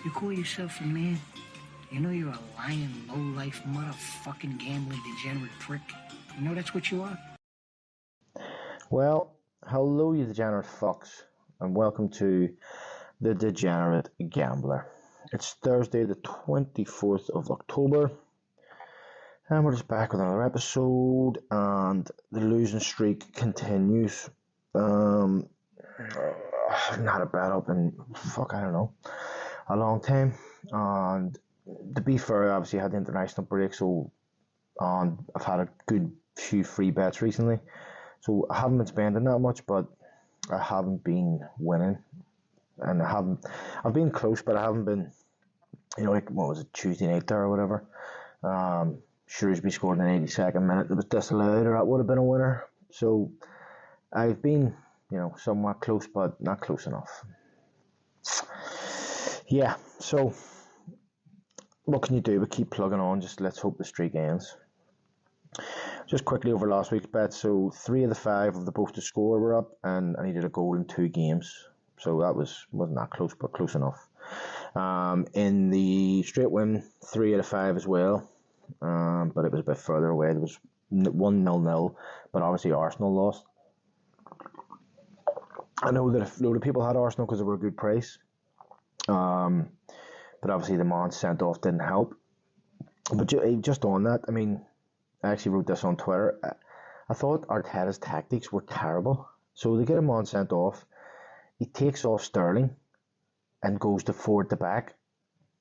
You call yourself a man? You know you're a lying, low-life, motherfucking gambling degenerate prick. You know that's what you are? Well, hello you degenerate fucks, and welcome to The Degenerate Gambler. It's Thursday the 24th of October, and we're just back with another episode, and the losing streak continues. I've not had a bet up in, a long time, and to be fair, obviously I had the international break, so I've had a good few free bets recently. So I haven't been spending that much, but I haven't been winning, and I've been close, but I haven't been, like, what was it, Tuesday night there or whatever. Shrewsbury scored in the 82nd minute that was disallowed, or that would have been a winner. So I've been, somewhat close, but not close enough. Yeah, so what can you do but keep plugging on? Just let's hope the streak ends. Just quickly over last week's bet, so 3 of the 5 of the both to score were up, and I needed a goal in 2 games, so that wasn't that close, but close enough. In the straight win, 3 out of 5 as well, but it was a bit further away. There was 1-0, but obviously Arsenal lost. I know that a load of people had Arsenal because they were a good price, but obviously the man sent off didn't help. But just on that, I actually wrote this on Twitter. I thought Arteta's tactics were terrible. So they get him on sent off. He takes off Sterling and goes to forward the back.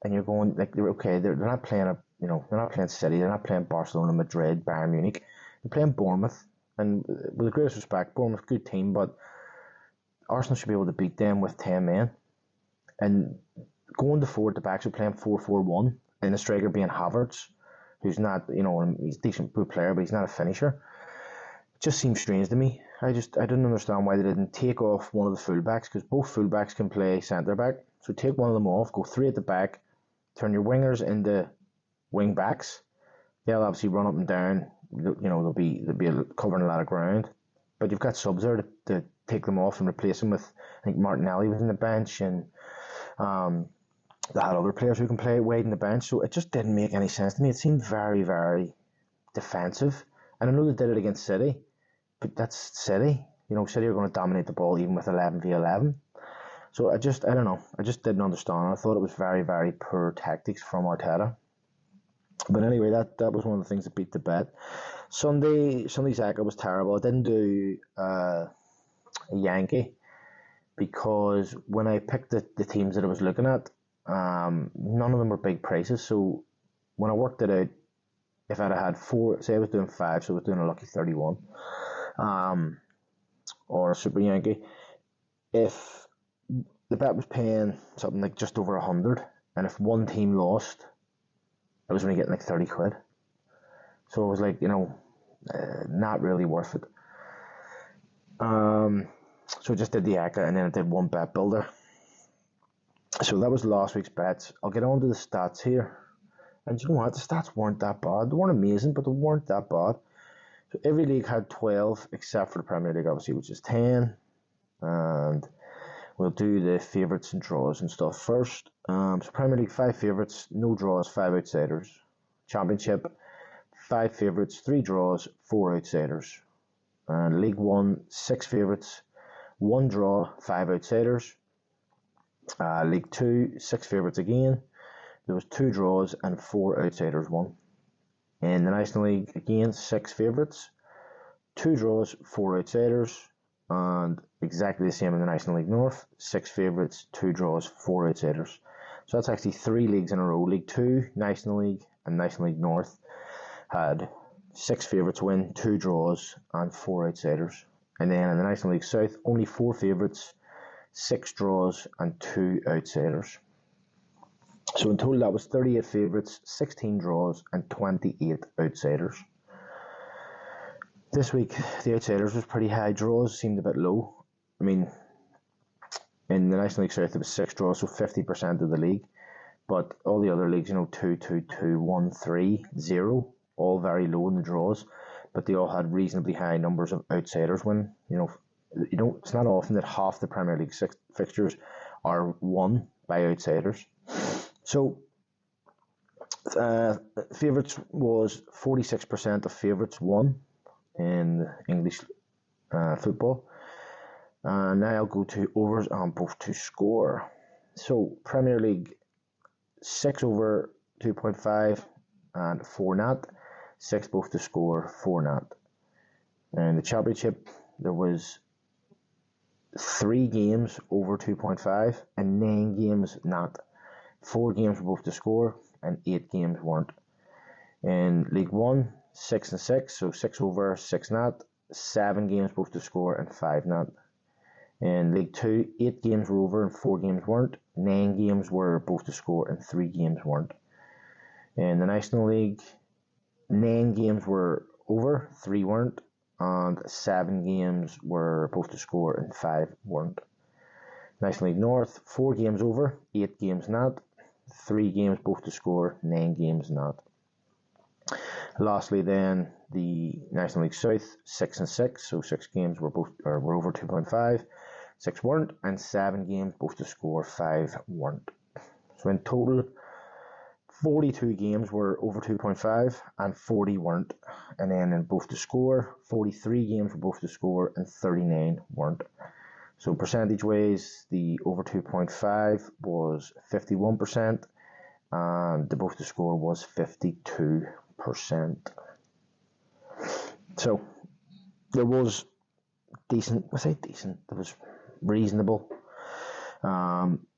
And you're going, like, okay, they're not playing they're not playing City, they're not playing Barcelona, Madrid, Bayern Munich. They're playing Bournemouth. And with the greatest respect, Bournemouth, good team, but Arsenal should be able to beat them with 10 men. And going to forward the back, so playing 4-4-1, and the striker being Havertz, who's not, he's a decent good player, but he's not a finisher. It just seems strange to me. I didn't understand why they didn't take off one of the fullbacks, because both fullbacks can play centre back. So take one of them off, go 3 at the back, turn your wingers into wing backs. They'll obviously run up and down. They'll be covering a lot of ground. But you've got subs there to take them off and replace them with, I think Martinelli was in the bench, and they had other players who can play wide in the bench, so it just didn't make any sense to me. It seemed very, very defensive. And I know they did it against City, but that's City. City are going to dominate the ball even with 11v11. So I don't know. I just didn't understand. I thought it was very, very poor tactics from Arteta. But anyway, that was one of the things that beat the bet. Sunday's Eka was terrible. I didn't do a Yankee because when I picked the teams that I was looking at, none of them were big prices. So when I worked it out, if I'd had 4, say I was doing 5, so I was doing a lucky 31, or a Super Yankee, if the bet was paying something like just over 100, and if one team lost, I was only getting like 30 quid. So it was like, not really worth it. So I just did the Eka, and then I did one bet builder. So that was last week's bets. I'll get on to the stats here. And you know what? The stats weren't that bad. They weren't amazing, but they weren't that bad. So every league had 12, except for the Premier League, obviously, which is 10. And we'll do the favourites and draws and stuff first. So Premier League, 5 favourites, no draws, 5 outsiders. Championship, 5 favourites, 3 draws, 4 outsiders. And League 1, 6 favourites, 1 draw, 5 outsiders. League 2, 6 favourites again. There was 2 draws and 4 outsiders won. In the National League, again, 6 favourites, 2 draws, 4 outsiders, and exactly the same in the National League North, 6 favourites, 2 draws, 4 outsiders. So that's actually 3 leagues in a row. League 2, National League, and National League North had 6 favourites win, 2 draws, and 4 outsiders. And then in the National League South, only 4 favourites, 6 draws, and 2 outsiders. So in total, that was 38 favourites, 16 draws, and 28 outsiders. This week, the outsiders was pretty high. Draws seemed a bit low. In the National League South, there was 6 draws, so 50% of the league. But all the other leagues, 2, 2, 2, 1, 3, 0, all very low in the draws. But they all had reasonably high numbers of outsiders win. It's not often that half the Premier League fixtures are won by outsiders. So, favourites was 46% of favourites won in English football. Now I'll go to overs and both to score. So, Premier League 6 over 2.5 and 4 nat. 6 both to score, 4 nat. And the Championship, there was 3 games over 2.5 and 9 games nat. 4 games were both to score and 8 games weren't. In League 1, 6 and 6, so 6 over, 6 nat. 7 games both to score and 5 nat. In League 2, 8 games were over and 4 games weren't. 9 games were both to score and 3 games weren't. In the National League, 9 games were over, 3 weren't, and 7 games were both to score and 5 weren't. National League North, 4 games over, 8 games not, 3 games both to score, 9 games not. Lastly then, the National League South, 6 and 6, so 6 games were over 2.5, 6 weren't, and 7 games both to score, 5 weren't. So in total, 42 games were over 2.5 and 40 weren't. And then in both to score, 43 games were both to score and 39 weren't. So percentage ways, the over 2.5 was 51% and the both to score was 52%. So there was decent, there was reasonable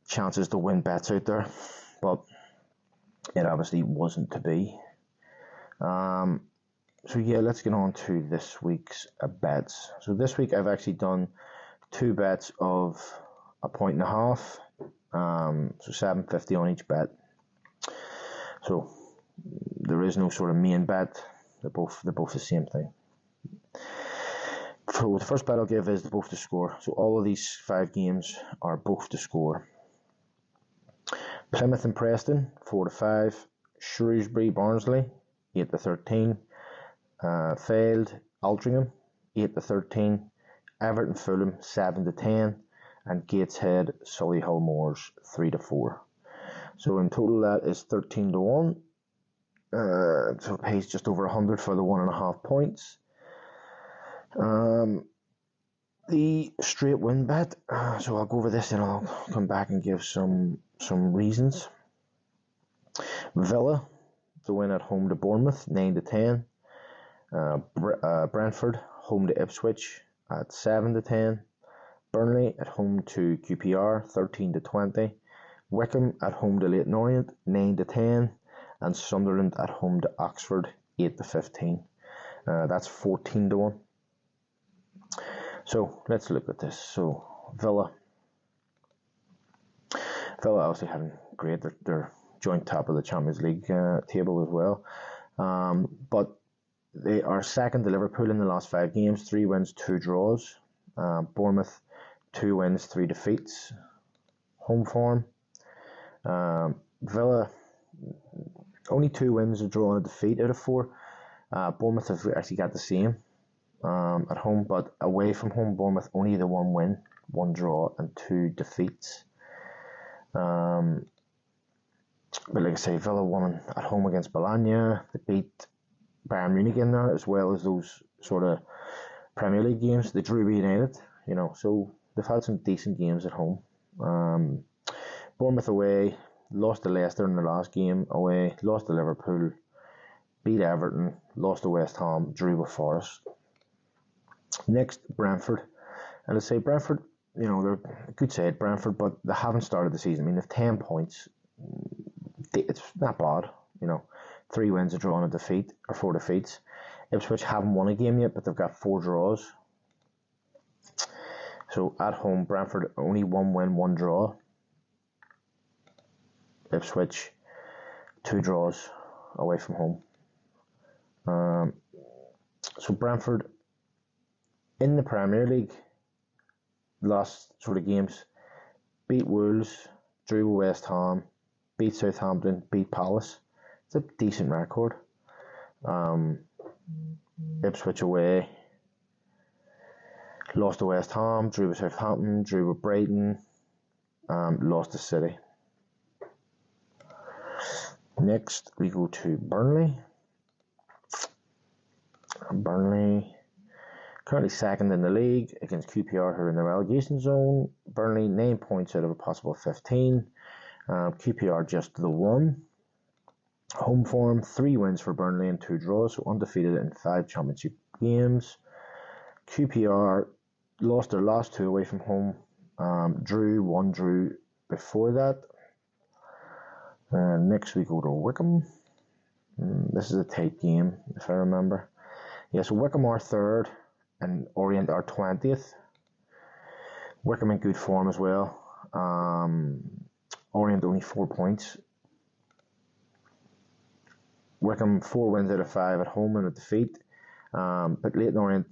chances to win bets out there, but it obviously wasn't to be. So yeah, let's get on to this week's bets. So this week I've actually done 2 bets of £1.5, so £7.50 on each bet. So there is no sort of main bet. They're both the same thing. So the first bet I'll give is the both to score. So all of these 5 games are both to score. Plymouth and Preston 4-5, Shrewsbury Barnsley 8-13, Fylde Altrincham 8-13, Everton Fulham 7-10, and Gateshead Solihull Moors 3-4. So in total that is 13-1. So it pays just over 100 for the 1.5 points. The straight win bet, so I'll go over this and I'll come back and give some reasons. Villa to win at home to Bournemouth 9-10. Brentford home to Ipswich at 7-10. Burnley at home to QPR 13-20. Wycombe at home to Leyton Orient 9-10, and Sunderland at home to Oxford 8-15. That's 14-1. So let's look at this. So Villa obviously having great. They're joint top of the Champions League table as well. But they are second to Liverpool in the last 5 games, 3 wins, 2 draws. Bournemouth 2 wins, 3 defeats. Home form. Villa only 2 wins, a draw and a defeat out of 4. Bournemouth have actually got the same at home, but away from home, Bournemouth only the 1 win, 1 draw and 2 defeats. But like I say, Villa won at home against Bologna. They beat Bayern Munich in there, as well as those sort of Premier League games. They drew with United, so they've had some decent games at home. Bournemouth away, lost to Leicester in the last game away, lost to Liverpool, beat Everton, lost to West Ham, drew with Forest. Next, Brentford. And I say Brentford, they're a good side, Brentford, but they haven't started the season. I mean, they've 10 points. It's not bad, 3 wins, a draw and a defeat, or 4 defeats. Ipswich haven't won a game yet, but they've got 4 draws. So at home, Brentford only 1 win, 1 draw. Ipswich 2 draws away from home. So Brentford in the Premier League, last sort of games, beat Wolves, drew with West Ham, beat Southampton, beat Palace. It's a decent record. Ipswich away, lost to West Ham, drew with Southampton, drew with Brighton, lost to City. Next, we go to Burnley. Burnley, currently second in the league against QPR, who are in the relegation zone. Burnley, 9 points out of a possible 15. QPR just the 1. Home form, 3 wins for Burnley and 2 draws, so undefeated in 5 championship games. QPR lost their last 2 away from home. One drew before that. Next we go to Wycombe. This is a tight game, if I remember. Yeah, so Wycombe are 3rd and Orient are 20th. Wycombe in good form as well. Orient only 4 points. Wycombe 4 wins out of 5 at home and a defeat. But Leyton Orient,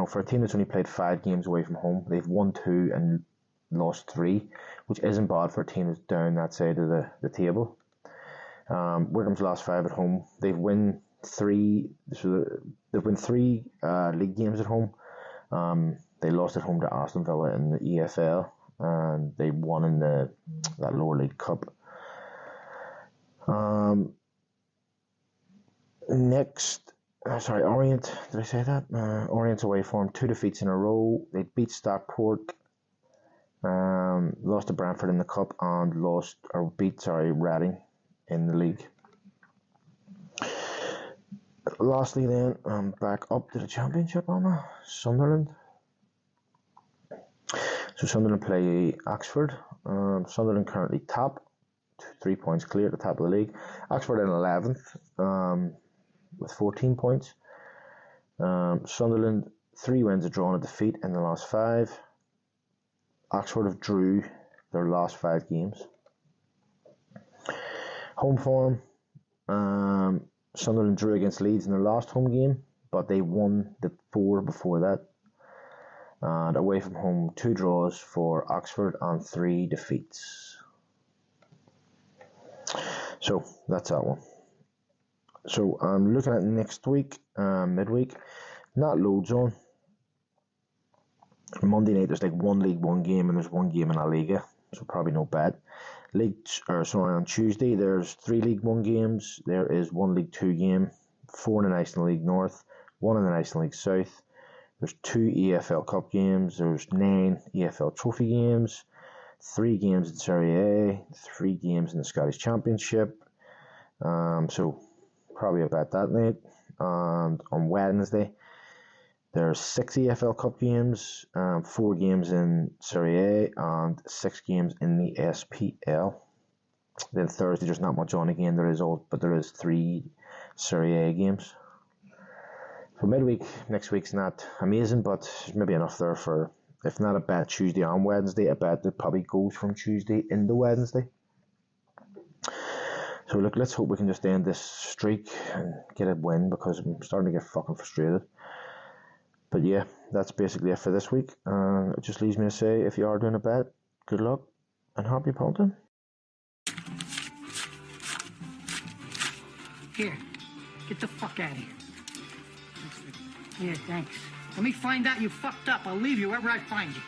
for a team that's only played 5 games away from home, they've won 2 and lost 3, which isn't bad for a team that's down that side of the table. Wycombe's last 5 at home. They've won 3. So they've won 3 league games at home. They lost at home to Aston Villa in the EFL, and they won in that lower league cup. Next, Orient. Did I say that? Orient's away form, 2 defeats in a row. They beat Stockport, lost to Brentford in the cup, and beat Reading in the league. Lastly, then, back up to the Championship, Sunderland. So Sunderland play Oxford. Sunderland currently top, 3 points clear at the top of the league. Oxford in 11th with 14 points. Sunderland 3 wins, a draw and a defeat in the last 5. Oxford have drew their last 5 games. Home form, Sunderland drew against Leeds in their last home game, but they won the 4 before that. And away from home, 2 draws for Oxford and 3 defeats. So that's that one. So I'm looking at next week, midweek. Not loads on. Monday night there's like 1 League 1 game and there's 1 game in La Liga, so probably not bad. On Tuesday there's 3 League 1 games. There is 1 League 2 game, 4 in the National League North, 1 in the National League South. There's 2 EFL Cup games. There's 9 EFL Trophy games, 3 games in Serie A, 3 games in the Scottish Championship. So probably about that night. And on Wednesday there's 6 EFL Cup games, 4 games in Serie A, and 6 games in the SPL. Then Thursday there's not much on again. There is 3 Serie A games. For midweek, next week's not amazing, but there's maybe enough there for, if not a bet Tuesday and Wednesday, a bet that probably goes from Tuesday into Wednesday. So look, let's hope we can just end this streak and get a win, because I'm starting to get fucking frustrated. But yeah, that's basically it for this week. It just leaves me to say, if you are doing a bet, good luck and happy punting. Here, get the fuck out of here. Yeah, thanks. Let me find out you fucked up. I'll leave you wherever I find you.